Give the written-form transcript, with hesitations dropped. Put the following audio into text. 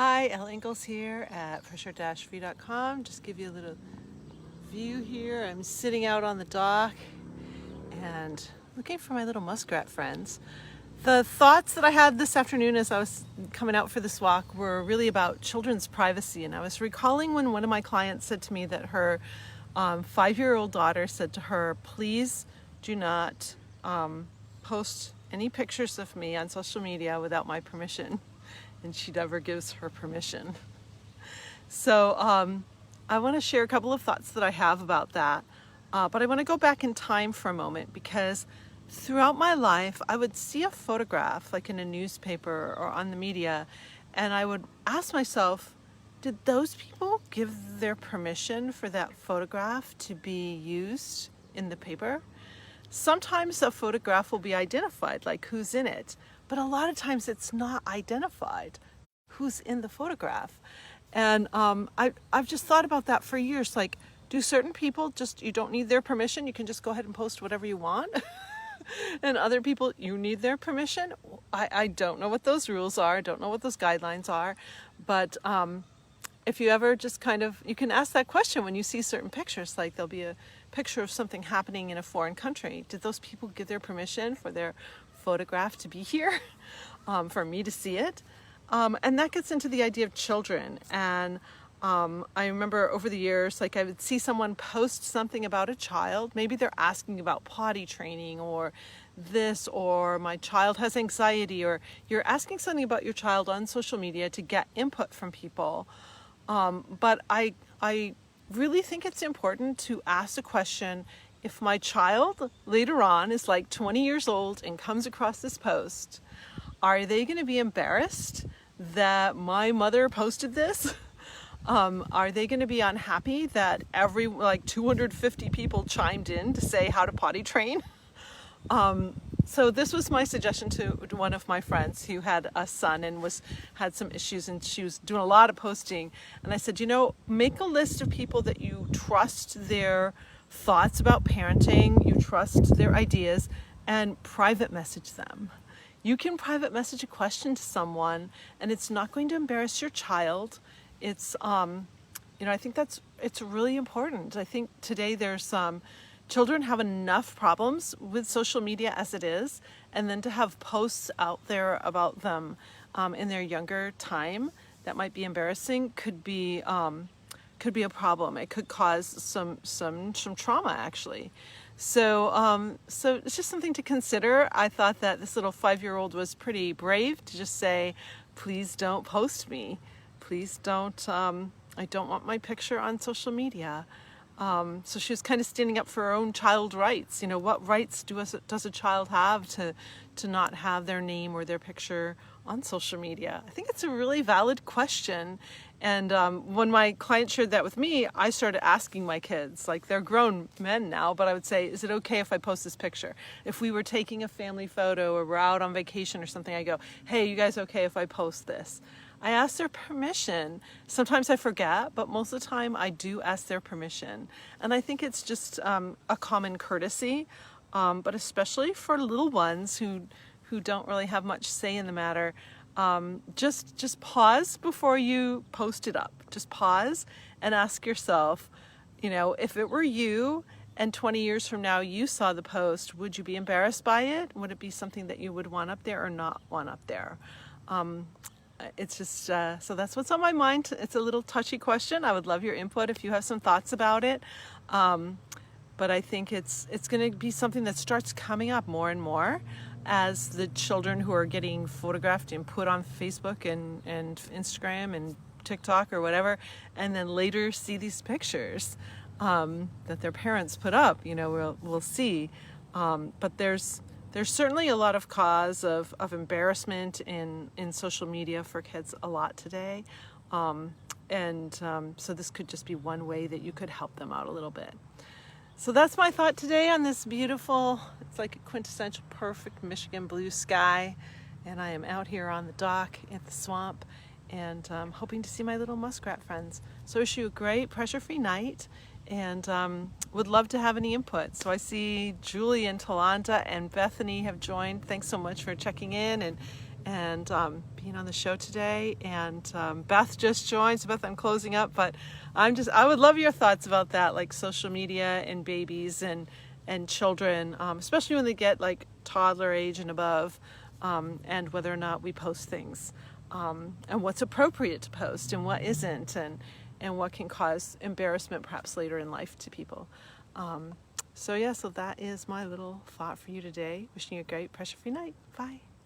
Hi, Elle Ingalls here at pressure-free.com. Just give you a little view here. I'm sitting out on the dock and looking for my little muskrat friends. The thoughts that I had this afternoon as I was coming out for this walk were really about children's privacy. And I was recalling when one of my clients said to me that her 5-year-old daughter said to her, please do not post any pictures of me on social media without my permission. And she never gives her permission. So I want to share a couple of thoughts that I have about that. But I want to go back in time for a moment because throughout my life, I would see a photograph like in a newspaper or on the media, and I would ask myself, did those people give their permission for that photograph to be used in the paper? Sometimes a photograph will be identified, like who's in it, but a lot of times it's not identified who's in the photograph. And I've just thought about that for years. Like, do certain people just, you don't need their permission, you can just go ahead and post whatever you want? And other people, you need their permission? I don't know what those rules are, I don't know what those guidelines are, but if you ever just kind of, you can ask that question when you see certain pictures, like there'll be a picture of something happening in a foreign country. Did those people give their permission for their photograph to be here, for me to see it? And that gets into the idea of children. And I remember over the years, like I would see someone post something about a child. Maybe they're asking about potty training or this, or my child has anxiety, or you're asking something about your child on social media to get input from people. But I really think it's important to ask the question, if my child later on is like 20 years old and comes across this post, are they going to be embarrassed that my mother posted this? Are they going to be unhappy that every 250 people chimed in to say how to potty train? So this was my suggestion to one of my friends who had a son and had some issues, and she was doing a lot of posting. And I said, make a list of people that you trust their thoughts about parenting, you trust their ideas, and private message them. You can private message a question to someone and it's not going to embarrass your child. It's, I think it's really important. I think today there's children have enough problems with social media as it is, and then to have posts out there about them in their younger time that might be embarrassing could be a problem. It could cause some trauma, actually. So it's just something to consider. I thought that this little 5-year-old was pretty brave to just say, please don't post me. Please don't, I don't want my picture on social media. So she was kind of standing up for her own child rights. What rights does a child have to not have their name or their picture on social media? I think it's a really valid question. And when my client shared that with me, I started asking my kids, like they're grown men now, but I would say, is it okay if I post this picture? If we were taking a family photo or we're out on vacation or something, I go, hey, you guys okay if I post this? I ask their permission. Sometimes I forget, but most of the time I do ask their permission. And I think it's just a common courtesy, but especially for little ones who don't really have much say in the matter. Just pause before you post it up. Just pause and ask yourself, if it were you and 20 years from now you saw the post, would you be embarrassed by it? Would it be something that you would want up there or not want up there? It's just, so that's what's on my mind. It's a little touchy question. I would love your input if you have some thoughts about it. But I think it's going to be something that starts coming up more and more as the children who are getting photographed and put on Facebook and Instagram and TikTok or whatever, and then later see these pictures that their parents put up, we'll see. But there's certainly a lot of cause of embarrassment in social media for kids a lot today. So this could just be one way that you could help them out a little bit. So that's my thought today on this beautiful, it's like a quintessential perfect Michigan blue sky. And I am out here on the dock at the swamp and hoping to see my little muskrat friends. So I wish you a great pressure-free night, and would love to have any input. So I see Julie and Talanta and Bethany have joined. Thanks so much for checking in and being on the show today. And Beth just joined, so Beth, I'm closing up, but I would love your thoughts about that, like social media and babies and children, especially when they get like toddler age and above, and whether or not we post things, and what's appropriate to post and what isn't, and what can cause embarrassment perhaps later in life to people. So that is my little thought for you today. Wishing you a great pressure-free night. Bye.